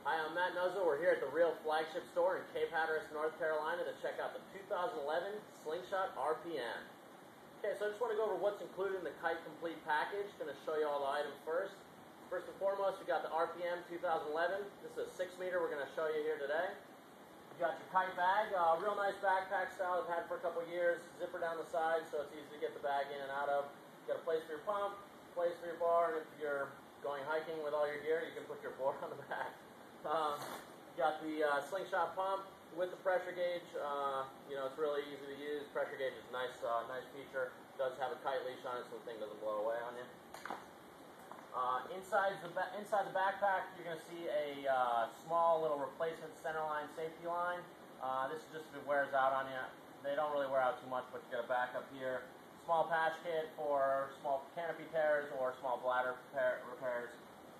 Hi, I'm Matt Nuzzo. We're here at the Real Flagship Store in Cape Hatteras, North Carolina to check out the 2011 Slingshot RPM. Okay, so I just want to go over what's included in the Kite Complete package. Going to show you all the items first. First and foremost, we got the RPM 2011. This is a 6 meter we're going to show you here today. You got your Kite bag, real nice backpack style I've had for a couple of years. Zipper down the side so it's easy to get the bag in and out of. You got a place for your pump, place for your bar, and if you're going hiking with all your gear, you can put your board on the back. Got the Slingshot pump with the pressure gauge. It's really easy to use. Pressure gauge is a nice feature. It does have a Kite leash on it so the thing doesn't blow away on you. Inside the backpack, you're going to see a small little replacement centerline safety line. This is just if it wears out on you. They don't really wear out too much, but you got a backup here. Small patch kit for small canopy tears or small bladder repairs.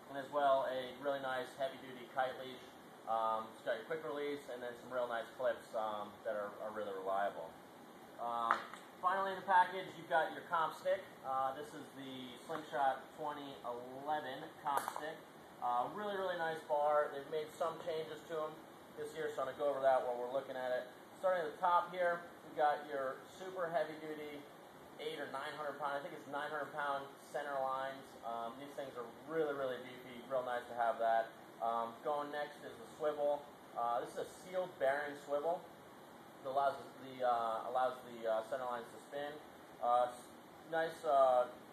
And as well, a really nice heavy-duty Kite leash. It's got your quick release and then some real nice clips that are really reliable. Finally in the package, you've got your comp stick. This is the Slingshot 2011 comp stick. Really nice bar. They've made some changes to them this year, so I'm going to go over that while we're looking at it. Starting at the top here, we've got your super heavy-duty 800 or 900 pound, I think it's 900 pound center lines. These things are really beefy, real nice to have that. Going next is the swivel. This is a sealed bearing swivel that allows the center lines to spin. Nice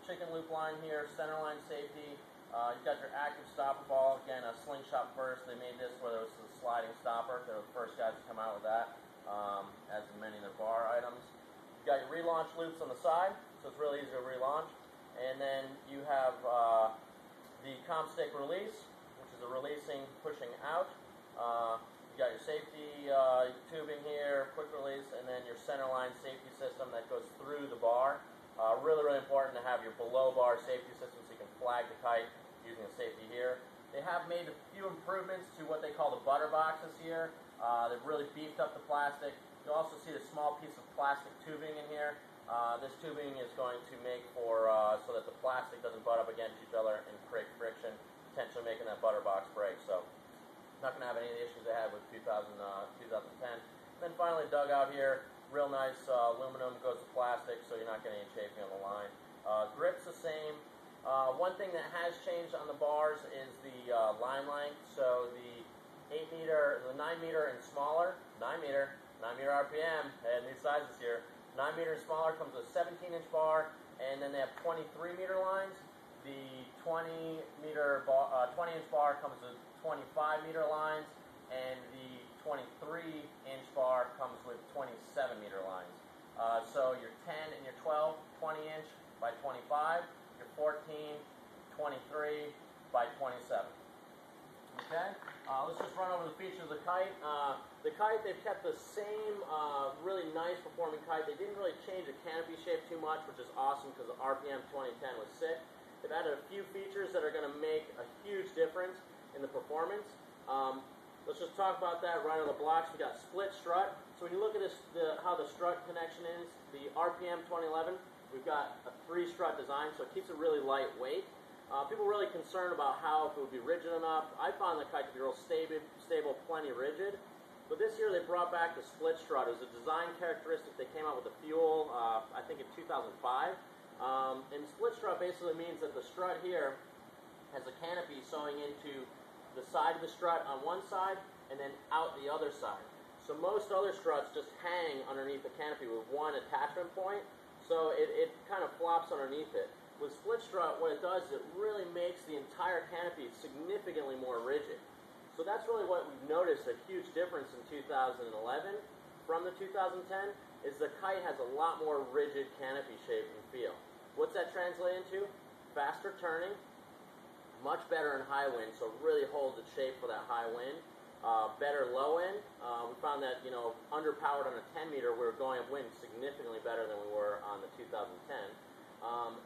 chicken loop line here, center line safety. You've got your active stopper ball, again a Slingshot first. They made this where there was a sliding stopper. They were the first guys to come out with that, as in many of their bar items. You got your relaunch loops on the side, so it's really easy to relaunch. And then you have the comp stick release, which is a releasing, pushing out. You got your safety tubing here, quick release, and then your centerline safety system that goes through the bar. Really important to have your below bar safety system so you can flag the kite using the safety here. They have made a few improvements to what they call the butter box this year. They've really beefed up the plastic. You'll also see the small piece of plastic tubing in here. This tubing is going to make for so that the plastic doesn't butt up against each other and create friction, potentially making that butter box break. So not going to have any of the issues they had with 2010. And then finally dugout here, real nice aluminum, goes to plastic so you're not getting any chafing on the line. Grip's the same. One thing that has changed on the bars is the line length. So the 8 meter, the 9 meter and smaller, 9 meter RPM, and new sizes here. 9 meter and smaller comes with a 17-inch bar, and then they have 23-meter lines. The 20-inch bar comes with 25-meter lines, and the 23-inch bar comes with 27-meter lines. So your 10 and your 12, 20-inch by 25, your 14, 23 by 27. Okay, let's just run over the features of the Kite. The Kite, they've kept the same really nice performing Kite. They didn't really change the canopy shape too much, which is awesome because the RPM 2010 was sick. They've added a few features that are going to make a huge difference in the performance. Let's just talk about that right on the blocks. We got split strut. So when you look at this, how the strut connection is, the RPM 2011, we've got a 3-strut design, so it keeps it really lightweight. People are really concerned about how if it would be rigid enough. I found the Kite to be real stable, plenty rigid. But this year they brought back the split strut. It was a design characteristic they came out with the fuel, I think in 2005. And split strut basically means that the strut here has a canopy sewing into the side of the strut on one side and then out the other side. So most other struts just hang underneath the canopy with one attachment point, so it kind of flops underneath it. With split strut, what it does is it really makes the entire canopy significantly more rigid. So that's really what we've noticed, a huge difference in 2011 from the 2010, is the Kite has a lot more rigid canopy shape and feel. What's that translate into? Faster turning, much better in high wind, so it really holds its shape for that high wind. Better low end. We found that, underpowered on a 10 meter, we were going upwind significantly better than we were on the 2010.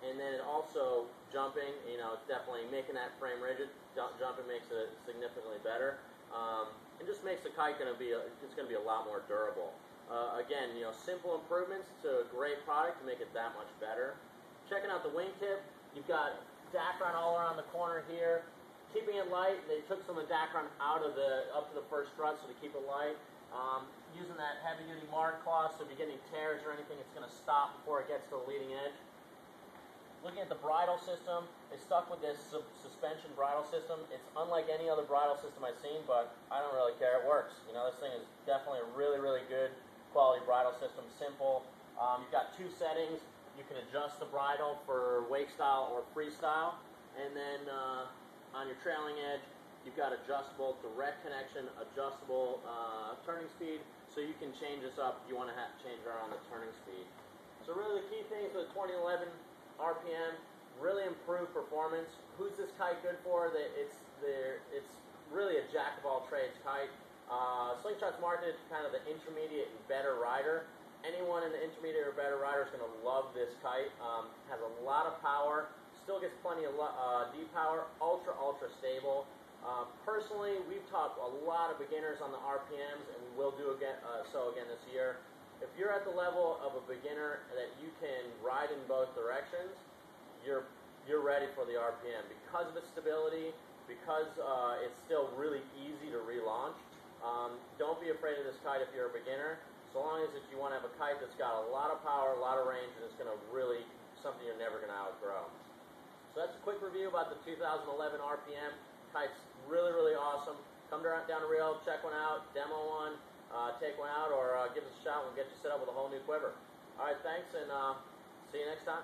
And then it also, jumping, it's definitely making that frame rigid. Jumping makes it significantly better. And just makes the Kite going to be a lot more durable. Again, simple improvements to a great product to make it that much better. Checking out the wingtip, you've got Dacron all around the corner here. Keeping it light, they took some of the Dacron out of up to the first strut, so to keep it light. Using that heavy-duty mark cloth, so if you're getting tears or anything, it's going to stop before it gets to the leading edge. Looking at the bridle system, they stuck with this suspension bridle system. It's unlike any other bridle system I've seen, but I don't really care. It works. You know, this thing is definitely a really, really good quality bridle system. Simple. You've got two settings. You can adjust the bridle for wake style or freestyle, and then on your trailing edge, you've got adjustable direct connection, adjustable turning speed, so you can change this up if you want to change around the turning speed. So really the key things with the 2011 RPM, really improved performance. Who's this kite good for? It's really a jack of all trades kite. Slingshot's marketed to kind of the intermediate and better rider. Anyone in the intermediate or better rider is going to love this kite. Has a lot of power, still gets plenty of deep power, ultra stable. Personally, we've taught a lot of beginners on the RPMs, and we will do so again this year. If you're at the level of a beginner that you can ride in both directions, you're ready for the RPM because of its stability, because it's still really easy to relaunch. Don't be afraid of this kite if you're a beginner, so long as if you want to have a kite that's got a lot of power, a lot of range, and it's going to really something you're never going to outgrow. So that's a quick review about the 2011 RPM. Kite's really awesome. Come down to Rio, check one out, demo one, take one out, or give us a shot. We'll get you set up with a whole new quiver. All right, thanks, and see you next time.